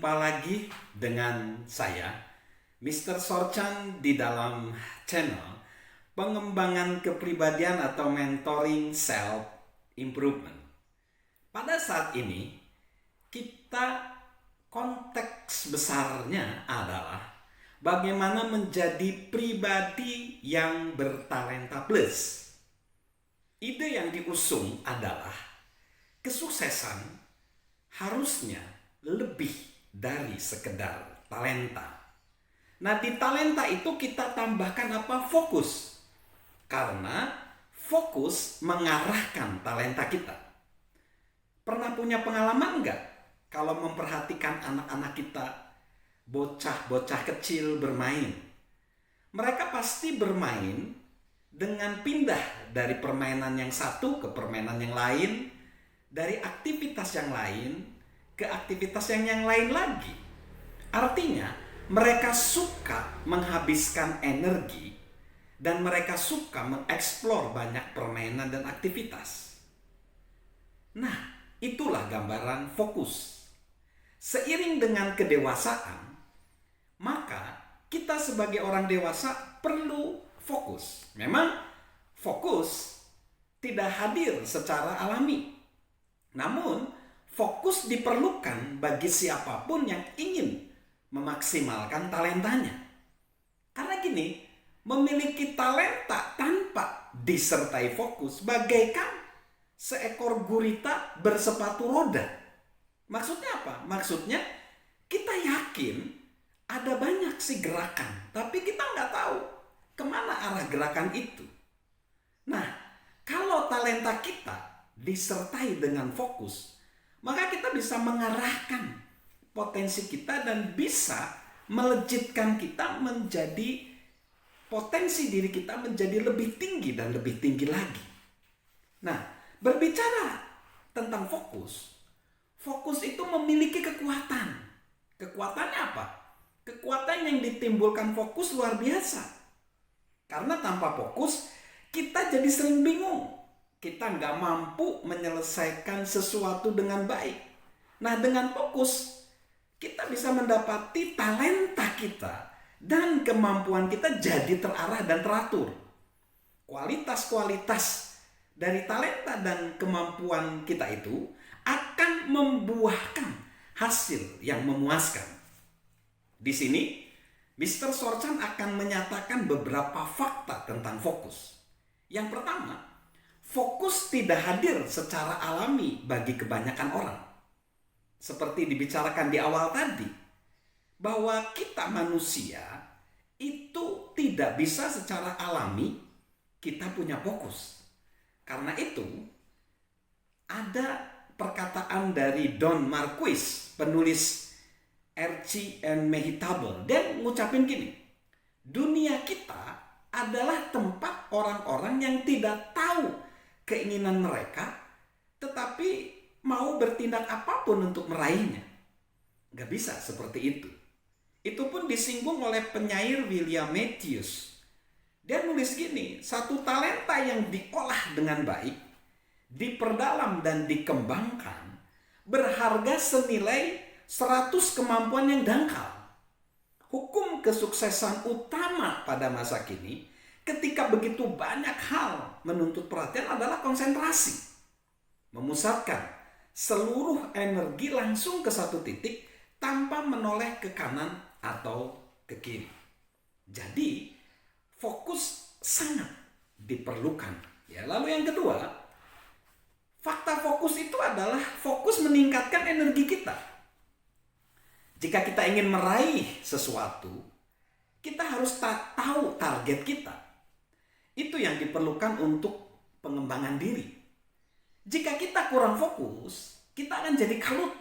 Jumpa lagi dengan saya, Mr. Sorchan, di dalam channel pengembangan kepribadian atau mentoring self improvement. Pada saat ini, kita konteks besarnya adalah bagaimana menjadi pribadi yang bertalenta plus. Ide yang diusung adalah kesuksesan harusnya lebih dari sekedar talenta. Nah, di talenta itu kita tambahkan apa? Fokus. Karena fokus mengarahkan talenta kita. Pernah punya pengalaman nggak kalau memperhatikan anak-anak kita, bocah-bocah kecil bermain? Mereka pasti bermain dengan pindah dari permainan yang satu ke permainan yang lain, dari aktivitas yang lain ke aktivitas yang lain lagi. Artinya, mereka suka menghabiskan energi dan mereka suka mengeksplor banyak permainan dan aktivitas. Nah, itulah gambaran fokus. Seiring dengan kedewasaan, maka kita sebagai orang dewasa perlu fokus. Memang fokus tidak hadir secara alami. Namun, fokus diperlukan bagi siapapun yang ingin memaksimalkan talentanya. Karena gini, memiliki talenta tanpa disertai fokus bagaikan seekor gurita bersepatu roda. Maksudnya apa? Maksudnya kita yakin ada banyak sih gerakan, tapi kita nggak tahu kemana arah gerakan itu. Nah, kalau talenta kita disertai dengan fokus, maka kita bisa mengarahkan potensi kita dan bisa melejitkan kita menjadi potensi diri kita menjadi lebih tinggi dan lebih tinggi lagi. Nah, berbicara tentang fokus, fokus itu memiliki kekuatan. Kekuatannya apa? Kekuatan yang ditimbulkan fokus luar biasa. Karena tanpa fokus, kita jadi sering bingung. Kita nggak mampu menyelesaikan sesuatu dengan baik. Nah, dengan fokus, kita bisa mendapati talenta kita dan kemampuan kita jadi terarah dan teratur. Kualitas-kualitas dari talenta dan kemampuan kita itu akan membuahkan hasil yang memuaskan. Di sini, Mr. Sorchan akan menyatakan beberapa fakta tentang fokus. Yang pertama, fokus tidak hadir secara alami bagi kebanyakan orang. Seperti dibicarakan di awal tadi, bahwa kita manusia itu tidak bisa secara alami kita punya fokus. Karena itu, ada perkataan dari Don Marquis, penulis Archie and Mehitable, dan ngucapin gini, dunia kita adalah tempat orang-orang yang tidak tahu keinginan mereka, tetapi mau bertindak apapun untuk meraihnya. Gak bisa seperti itu. Itu pun disinggung oleh penyair William Matthews. Dia nulis gini, satu talenta yang diolah dengan baik, diperdalam dan dikembangkan, berharga senilai 100 kemampuan yang dangkal. Hukum kesuksesan utama pada masa kini, ketika begitu banyak hal menuntut perhatian adalah konsentrasi. Memusatkan seluruh energi langsung ke satu titik tanpa menoleh ke kanan atau ke kiri. Jadi, fokus sangat diperlukan. Ya, lalu yang kedua, fakta fokus itu adalah fokus meningkatkan energi kita. Jika kita ingin meraih sesuatu, kita harus tahu target kita. Itu yang diperlukan untuk pengembangan diri. Jika kita kurang fokus, kita akan jadi kalut.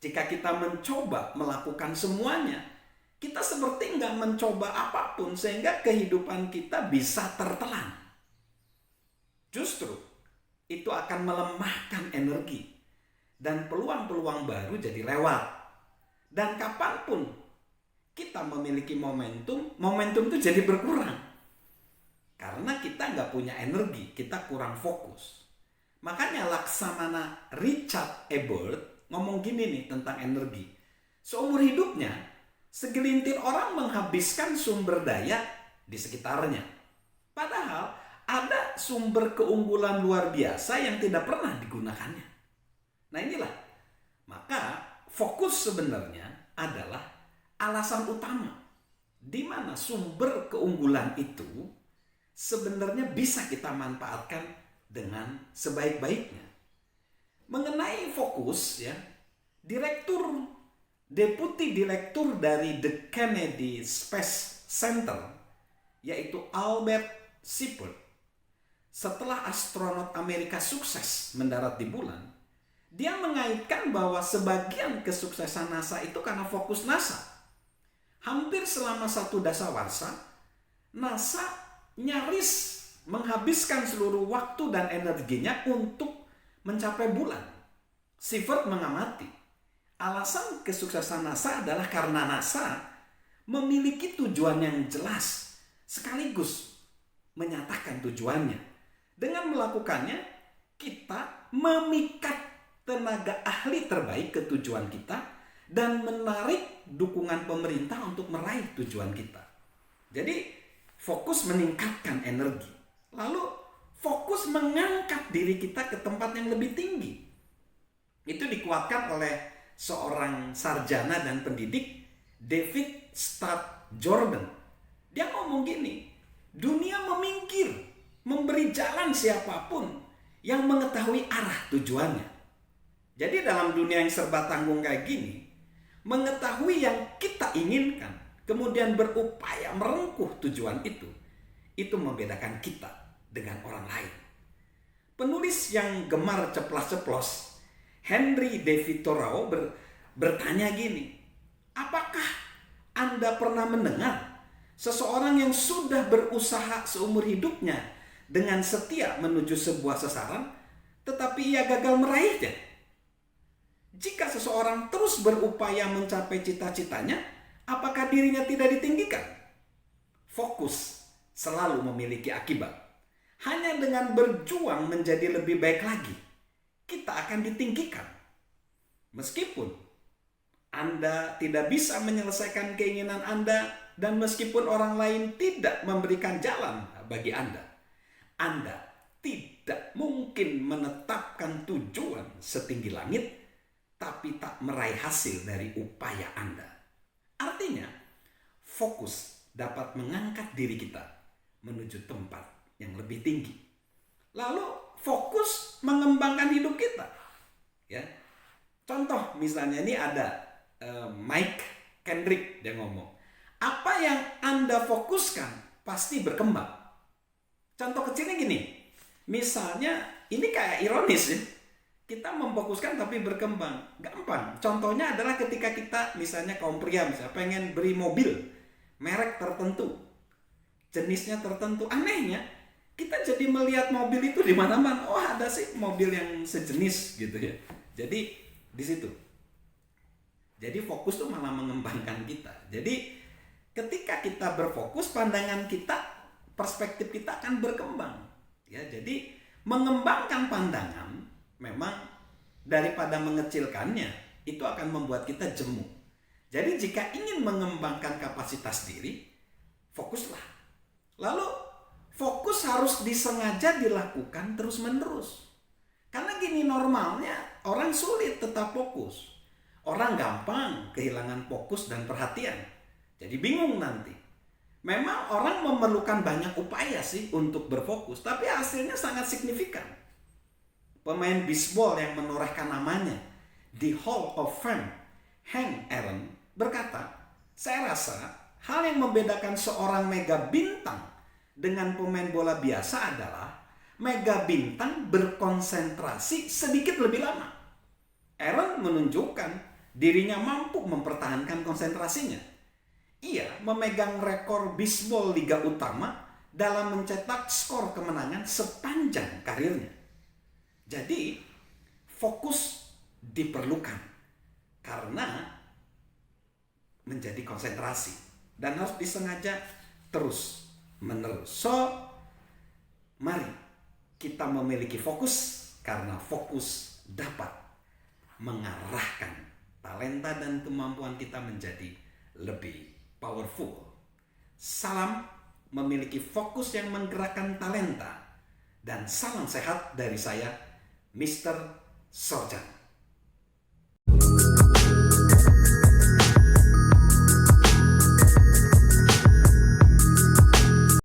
Jika kita mencoba melakukan semuanya, kita seperti nggak mencoba apapun sehingga kehidupan kita bisa tertelan. Justru itu akan melemahkan energi dan peluang-peluang baru jadi lewat. Dan kapanpun kita memiliki momentum itu jadi berkurang. Karena kita nggak punya energi, kita kurang fokus. Makanya Laksamana Richard Ebert ngomong gini nih tentang energi. Seumur hidupnya, segelintir orang menghabiskan sumber daya di sekitarnya. Padahal ada sumber keunggulan luar biasa yang tidak pernah digunakannya. Nah inilah, maka fokus sebenarnya adalah alasan utama di mana sumber keunggulan itu sebenarnya bisa kita manfaatkan dengan sebaik-baiknya. Mengenai fokus ya, Deputi Direktur dari The Kennedy Space Center, yaitu Albert Shepard, setelah astronot Amerika sukses mendarat di bulan, dia mengaitkan bahwa sebagian kesuksesan NASA itu karena fokus NASA. Hampir selama 1 dasawarsa, NASA nyaris menghabiskan seluruh waktu dan energinya untuk mencapai bulan. Shepard mengamati, alasan kesuksesan NASA adalah karena NASA memiliki tujuan yang jelas sekaligus menyatakan tujuannya. Dengan melakukannya, kita memikat tenaga ahli terbaik ke tujuan kita dan menarik dukungan pemerintah untuk meraih tujuan kita. Jadi, fokus meningkatkan energi. Lalu, fokus mengangkat diri kita ke tempat yang lebih tinggi. Itu dikuatkan oleh seorang sarjana dan pendidik, David Studd Jordan. Dia ngomong gini, dunia memingkir, memberi jalan siapapun yang mengetahui arah tujuannya. Jadi dalam dunia yang serba tanggung kayak gini, mengetahui yang kita inginkan, kemudian berupaya merengkuh tujuan itu membedakan kita dengan orang lain. Penulis yang gemar ceplas-ceplos, Henry David Thoreau bertanya gini, apakah Anda pernah mendengar seseorang yang sudah berusaha seumur hidupnya dengan setia menuju sebuah sasaran, tetapi ia gagal meraihnya? Jika seseorang terus berupaya mencapai cita-citanya, apakah dirinya tidak ditinggikan? Fokus selalu memiliki akibat. Hanya dengan berjuang menjadi lebih baik lagi, kita akan ditinggikan. Meskipun Anda tidak bisa menyelesaikan keinginan Anda dan meskipun orang lain tidak memberikan jalan bagi Anda tidak mungkin menetapkan tujuan setinggi langit tapi tak meraih hasil dari upaya Anda. Artinya, fokus dapat mengangkat diri kita menuju tempat yang lebih tinggi. Lalu fokus mengembangkan hidup kita. Ya. Contoh misalnya ini ada Mike Kendrick, dia ngomong, apa yang Anda fokuskan pasti berkembang. Contoh kecilnya gini, misalnya ini kayak ironis ya, kita memfokuskan tapi berkembang, gampang. Contohnya adalah ketika kita misalnya kaum pria misalnya pengen beli mobil merek tertentu, jenisnya tertentu, anehnya kita jadi melihat mobil itu di mana-mana. Oh, ada sih mobil yang sejenis gitu ya. Jadi di situ. Jadi fokus tuh malah mengembangkan kita. Jadi ketika kita berfokus, pandangan kita, perspektif kita akan berkembang. Ya, jadi mengembangkan pandangan memang daripada mengecilkannya itu akan membuat kita jemu. Jadi jika ingin mengembangkan kapasitas diri, fokuslah. Lalu fokus harus disengaja dilakukan terus-menerus. Karena gini, normalnya orang sulit tetap fokus. Orang gampang kehilangan fokus dan perhatian. Jadi bingung nanti. Memang orang memerlukan banyak upaya sih untuk berfokus, tapi hasilnya sangat signifikan. Pemain bisbol yang menorehkan namanya di Hall of Fame, Hank Aaron, berkata, saya rasa hal yang membedakan seorang mega bintang dengan pemain bola biasa adalah mega bintang berkonsentrasi sedikit lebih lama. Aaron menunjukkan dirinya mampu mempertahankan konsentrasinya. Ia memegang rekor bisbol Liga Utama dalam mencetak skor kemenangan sepanjang karirnya. Jadi, fokus diperlukan karena menjadi konsentrasi dan harus disengaja terus menerus. So, mari kita memiliki fokus karena fokus dapat mengarahkan talenta talenta dan kemampuan kita menjadi lebih powerful. Salam memiliki fokus yang menggerakkan talenta. Dan salam sehat dari saya, Mr. Sorjan.